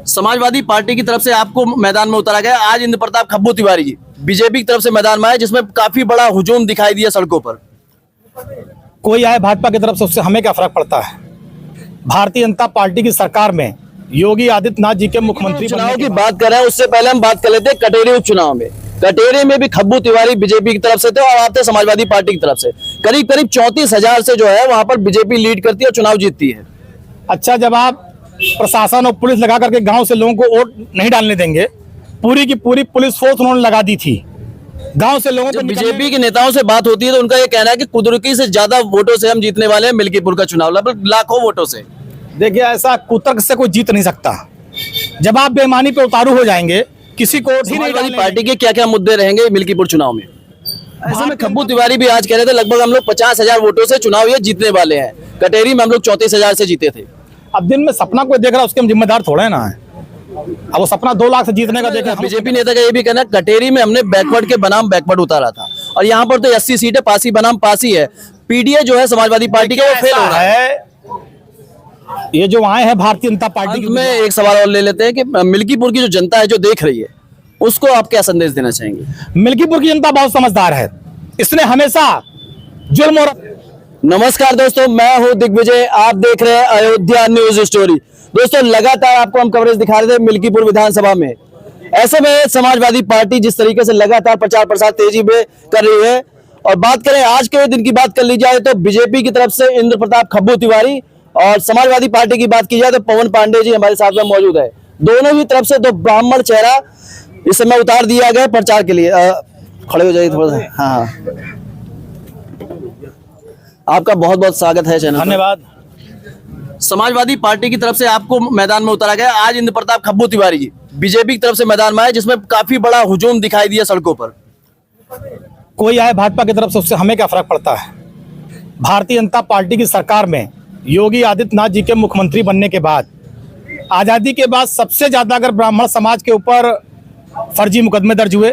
Samajwadi party की तरफ से आपको मैदान में उतारा गया। आज इंद्र प्रताप खब्बू तिवारी जी बीजेपी की तरफ से मैदान में आए, जिसमें काफी बड़ा हुजूम दिखाई दिया सड़कों पर। कोई आए भाजपा की तरफ से, उससे हमें क्या फर्क पड़ता है। भारतीय जनता पार्टी की सरकार में योगी आदित्यनाथ जी के मुख्यमंत्री चुनाव की बात कर रहे हैं, उससे पहले हम बात कर लेते हैं कटेरी उपचुनाव में। कटेरी में भी खब्बू तिवारी बीजेपी की तरफ से थे और आप थे समाजवादी पार्टी की तरफ से। करीब करीब 34,000 से जो है वहां पर बीजेपी लीड करती है और चुनाव जीतती है। अच्छा, जब आप प्रशासन और पुलिस लगा करके गांव से लोगों को वोट नहीं डालने देंगे, पूरी की पूरी पुलिस फोर्स उन्होंने लगा दी थी गांव से लोगों को। बीजेपी के नेताओं से बात होती है तो उनका ये कहना है कि कुदरती से ज्यादा वोटों से हम जीतने वाले हैं मिल्कीपुर का चुनाव, लगभग लाखों वोटों से। देखिए, ऐसा कुतर्क से कोई जीत नहीं सकता। जब आप बेईमानी पे उतारू हो जाएंगे, किसी को समाजवादी पार्टी के क्या क्या मुद्दे रहेंगे मिल्कीपुर चुनाव में? ऐसे में खब्बू तिवारी भी आज कह रहे थे लगभग हम लोग 50,000 वोटों से चुनाव ये जीतने वाले हैं। कटेरी में हम लोग 34,000 से जीते थे। अब दिन में सपना कोई देख रहा है, उसके हम जिम्मेदार थोड़े है ना है। अब वो सपना 2 लाख से जीतने का देखे। बीजेपी नेता का ये भी कहना है कटेरी में हमने बैकवर्ड के बनाम बैकवर्ड उतारा था और यहाँ पर तो 80 सीटें पासी बनाम पासी है। पीडीए जो है समाजवादी पार्टी का वो फेल हो रहा है। ये जो आए हैं भारतीय जनता पार्टी में एक सवाल और ले लेते हैं कि मिल्कीपुर की जो जनता है जो देख रही है उसको आप क्या संदेश देना चाहेंगे? मिल्कीपुर की जनता बहुत समझदार है, इसने हमेशा जुल्म और... नमस्कार दोस्तों, मैं हूं दिग्विजय, आप देख रहे हैं अयोध्या न्यूज स्टोरी। दोस्तों, लगातार आपको हम कवरेज दिखा रहे थे मिल्कीपुर विधानसभा में। ऐसे में समाजवादी पार्टी जिस तरीके से लगातार प्रचार प्रसार तेजी में कर रही है, और बात करें आज के दिन की बात कर ली जाए तो बीजेपी की तरफ से इंद्र प्रताप खब्बू तिवारी और समाजवादी पार्टी की बात की जाए तो पवन पांडे जी हमारे साथ में मौजूद है। दोनों ही तरफ से 2 ब्राह्मण चेहरा इस समय उतार दिया गया प्रचार के लिए। खड़े हो जाइए थोड़ा सा। हाँ, आपका बहुत बहुत स्वागत है चैनल। धन्यवाद। समाजवादी पार्टी की तरफ से आपको मैदान में उतारा गया। आज इंद्र प्रताप खब्बू तिवारी जी बीजेपी की तरफ से मैदान में आए, जिसमें काफी बड़ा हुजूम दिखाई दिया सड़कों पर। कोई आए भाजपा की तरफ से, उससे हमें क्या फर्क पड़ता है। भारतीय जनता पार्टी की सरकार में योगी आदित्यनाथ जी के मुख्यमंत्री बनने के बाद, आजादी के बाद सबसे ज्यादा अगर ब्राह्मण समाज के ऊपर फर्जी मुकदमे दर्ज हुए,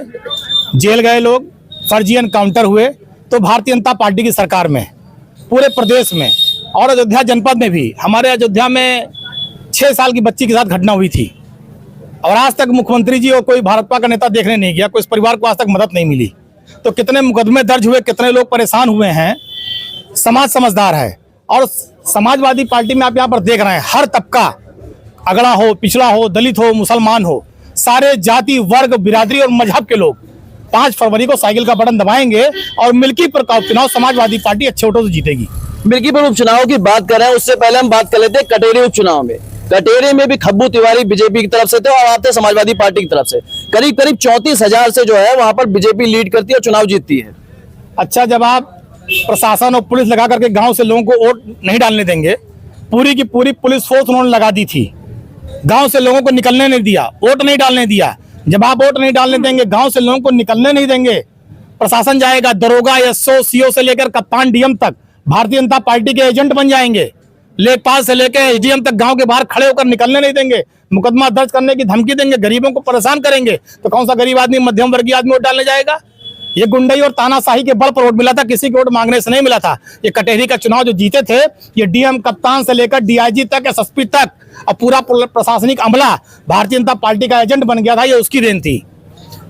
जेल गए लोग, फर्जी एनकाउंटर हुए, तो भारतीय जनता पार्टी की सरकार में पूरे प्रदेश में और अयोध्या जनपद में भी, हमारे अयोध्या में 6 साल की बच्ची के साथ घटना हुई थी और आज तक मुख्यमंत्री जी और कोई भाजपा का नेता देखने नहीं गया, कोई इस परिवार को आज तक मदद नहीं मिली। तो कितने मुकदमे दर्ज हुए, कितने लोग परेशान हुए हैं। समाज समझदार है और समाजवादी पार्टी में आप यहाँ पर देख रहे हैं हर तबका, अगड़ा हो, पिछड़ा हो, दलित हो, मुसलमान हो, सारे जाति वर्ग बिरादरी और मजहब के लोग 5 फरवरी को साइकिल का बटन दबाएंगे और मिल्कीपुर का उपचुनाव समाजवादी पार्टी अच्छे वोटों से जीतेगी। मिल्कीपुर उपचुनाव की बात कर रहे हैं, उससे पहले हम बात कर लेते हैं कटेरी उपचुनाव में। कटेरी में भी खब्बू तिवारी बीजेपी की तरफ से थे और आप थे समाजवादी पार्टी की तरफ से। करीब करीब 34,000 से जो है वहां पर बीजेपी लीड करती है और चुनाव जीतती है। अच्छा, जब आप प्रशासन और पुलिस लगा करके गांव से लोगों को वोट नहीं डालने देंगे, पूरी की पूरी पुलिस फोर्स उन्होंने लगा दी थी गांव से लोगों को निकलने नहीं दिया, वोट नहीं डालने दिया। जब आप वोट नहीं डालने देंगे, गांव से लोगों को निकलने नहीं देंगे, प्रशासन जाएगा, दरोगा, एसओ, सीओ से लेकर कप्तान डीएम तक भारतीय जनता पार्टी के एजेंट बन जाएंगे। लेखपाल से लेकर एसडीएम तक गांव के बाहर खड़े होकर निकलने नहीं देंगे, मुकदमा दर्ज करने की धमकी देंगे, गरीबों को परेशान करेंगे। तो कौन सा गरीब आदमी, मध्यम वर्गीय आदमी वोट डालने जाएगा? ये गुंडई और तानाशाही के बल पर वोट मिला था, किसी को वोट मांगने से नहीं मिला था। ये कटेरी का चुनाव जो जीते थे, ये डीएम कप्तान से लेकर डीआईजी तक, एसएसपी तक और पूरा प्रशासनिक अमला भारतीय जनता पार्टी का एजेंट बन गया था। ये उसकी देन थी।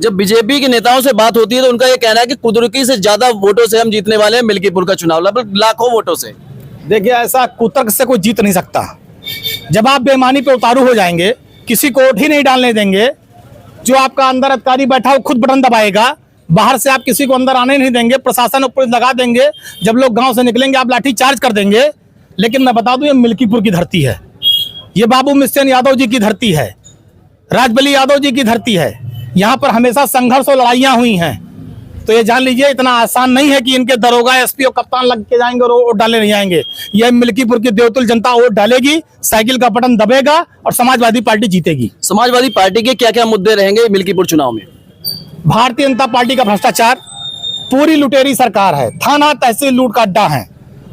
जब बीजेपी के नेताओं से बात होती है तो उनका ये कहना है कि कुदरती से ज्यादा वोटों से हम जीतने वाले हैं मिल्कीपुर का चुनाव, लगभग लाखों वोटों से। देखिए, ऐसा कुतर्क से कोई जीत नहीं सकता। जब आप बेईमानी पे उतारू हो जाएंगे, किसी को वोट ही नहीं डालने देंगे, जो आपका अंदर अधिकारी बैठा हो खुद बटन दबाएगा, बाहर से आप किसी को अंदर आने नहीं देंगे, प्रशासन और पुलिस लगा देंगे, जब लोग गांव से निकलेंगे आप लाठी चार्ज कर देंगे। लेकिन मैं बता दूं, ये मिल्कीपुर की धरती है, ये बाबू मिस्टेन यादव जी की धरती है, राजबली यादव जी की धरती है। यहाँ पर हमेशा संघर्ष और लड़ाइयाँ हुई हैं। तो ये जान लीजिए, इतना आसान नहीं है कि इनके दरोगा, एसपी और कप्तान लग के जाएंगे और वोट डाले नहीं जाएंगे। यह मिल्कीपुर की देवतुल जनता वोट डालेगी, साइकिल का बटन दबेगा और समाजवादी पार्टी जीतेगी। समाजवादी पार्टी के क्या क्या मुद्दे रहेंगे मिल्कीपुर चुनाव में? भारतीय जनता पार्टी का भ्रष्टाचार, पूरी लुटेरी सरकार है, थाना तहसील लूट का अड्डा है।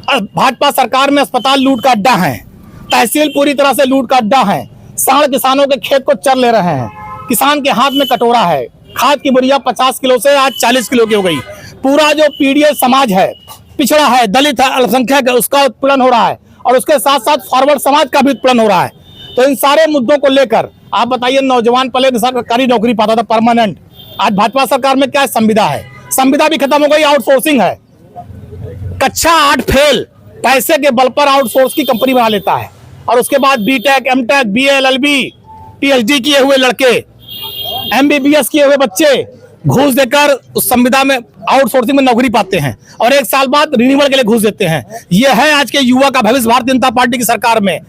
भाजपा सरकार में अस्पताल लूट का अड्डा है, तहसील पूरी तरह से लूट का अड्डा है। साढ़ किसानों के खेत को चर ले रहे हैं, किसान के हाथ में कटोरा है, खाद की बोरिया 50 किलो से आज 40 किलो की हो गई। पूरा जो पीडीए समाज है, पिछड़ा है, दलित है, अल्पसंख्यक है, उसका उत्पीड़न हो रहा है और उसके साथ साथ फॉरवर्ड समाज का भी उत्पीड़न हो रहा है। तो इन सारे मुद्दों को लेकर आप बताइए, नौजवान पहले सरकारी नौकरी पाता था परमानेंट, आज भाजपा सरकार में क्या संविदा है? संविदा भी खत्म हो गई, आउटसोर्सिंग है। कक्षा 8 फेल पैसे के बल पर आउटसोर्स की कंपनी बना लेता है, और उसके बाद BTech, MTech, BA, LLB, PhD किए हुए लड़के, एमबीबीएस किए हुए बच्चे घूस देकर उस संविदा में आउटसोर्सिंग में नौकरी पाते हैं, और 1 साल बाद रिन्यूअल के लिए घूस देते हैं। यह है आज के युवा का भविष्य भारतीय जनता पार्टी की सरकार में।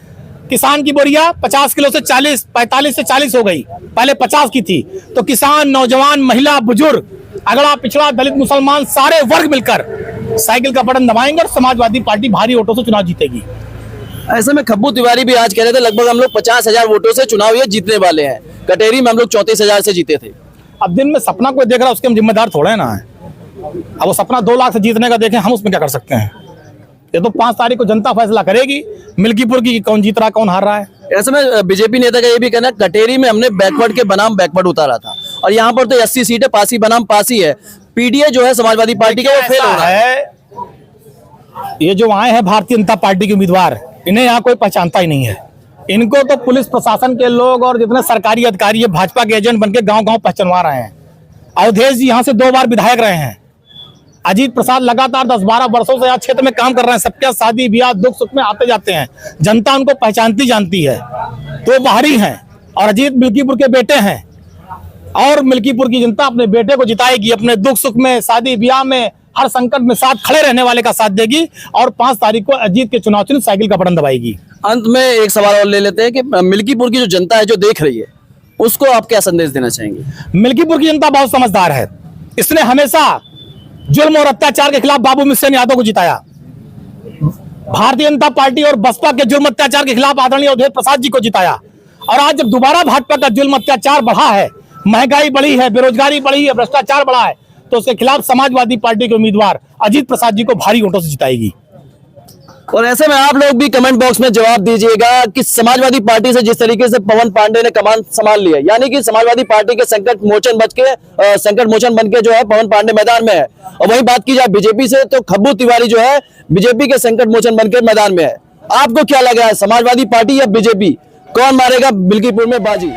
किसान की बोरिया 50 किलो से 40, 45 से 40 हो गई, पहले 50 की थी। तो किसान, नौजवान, महिला, बुजुर्ग, अगड़ा पिछड़ा, दलित, मुसलमान, सारे वर्ग मिलकर साइकिल का बटन दबाएंगे और समाजवादी पार्टी भारी वोटों से चुनाव जीतेगी। ऐसे में खब्बू तिवारी भी आज कह रहे थे लगभग हम लोग 50,000 वोटों से चुनाव ये जीतने वाले हैं। कटेरी में हम लोग 34,000 से जीते थे। अब दिन में सपना कोई देख रहा है, उसके हम जिम्मेदार थोड़े है ना है। अब वो सपना 2 लाख से जीतने का देखें, हम उसमें क्या कर सकते हैं? ये तो 5 तारीख को जनता फैसला करेगी मिल्कीपुर की, कौन जीत रहा कौन हार रहा है। ऐसे में बीजेपी नेता का ये भी कहना है कटेरी में हमने बैकवर्ड के बनाम बैकवर्ड उतारा था, और यहाँ पर तो 80 सीटें पासी बनाम पासी है। पीडीए जो है समाजवादी पार्टी का, वो फेल हो रहा है। ये जो आए हैं भारतीय जनता पार्टी के उम्मीदवार, इन्हें यहाँ कोई पहचानता ही नहीं है। इनको तो पुलिस प्रशासन के लोग और जितने सरकारी अधिकारी है भाजपा के एजेंट बनके गांव-गांव पहचानवा रहे हैं। अवधेश जी यहाँ से 2 बार विधायक रहे हैं। अजीत प्रसाद लगातार 10-12 वर्षों से यहाँ क्षेत्र में काम कर रहे हैं। सबके शादी ब्याह दुख सुख में आते जाते हैं, जनता उनको पहचानती जानती है। तो बाहरी हैं, और अजीत मिल्कीपुर के बेटे हैं, और मिल्कीपुर की जनता अपने बेटे को जिताएगी। अपने दुख सुख में, शादी ब्याह में, हर संकट में साथ खड़े रहने वाले का साथ देगी, और 5 तारीख को अजीत के चुनाव चिन्ह साइकिल का बटन दबाएगी। अंत में एक सवाल और ले लेते हैं कि मिल्कीपुर की जो जनता है जो देख रही है, उसको आप क्या संदेश देना चाहेंगे? मिल्कीपुर की जनता बहुत समझदार है। इसने हमेशा जुल्म और अत्याचार के खिलाफ बाबू मिश्र यादव को जिताया। भारतीय जनता पार्टी और बसपा के जुल्म अत्याचार के खिलाफ आदरणीय अवधेश प्रसाद जी को जिताया। और आज जब दोबारा भाजपा का जुल्म अत्याचार बढ़ा है, महंगाई बढ़ी है, बेरोजगारी बढ़ी है, भ्रष्टाचार बढ़ा है, तो उसके खिलाफ समाजवादी पार्टी के उम्मीदवार अजीत प्रसाद जी को भारी वोटों से जिताएगी। और ऐसे में आप लोग भी कमेंट बॉक्स में जवाब दीजिएगा कि समाजवादी पार्टी से जिस तरीके से पवन पांडे ने कमान संभाल लिया, यानी कि समाजवादी पार्टी के संकट मोचन बन के जो है पवन पांडे मैदान में है। और वहीं बात की जाए बीजेपी से, तो खब्बू तिवारी जो है बीजेपी के संकट मोचन बन के मैदान में है। आपको क्या लग रहा है, समाजवादी पार्टी या बीजेपी, कौन मारेगा मिल्कीपुर में बाजी?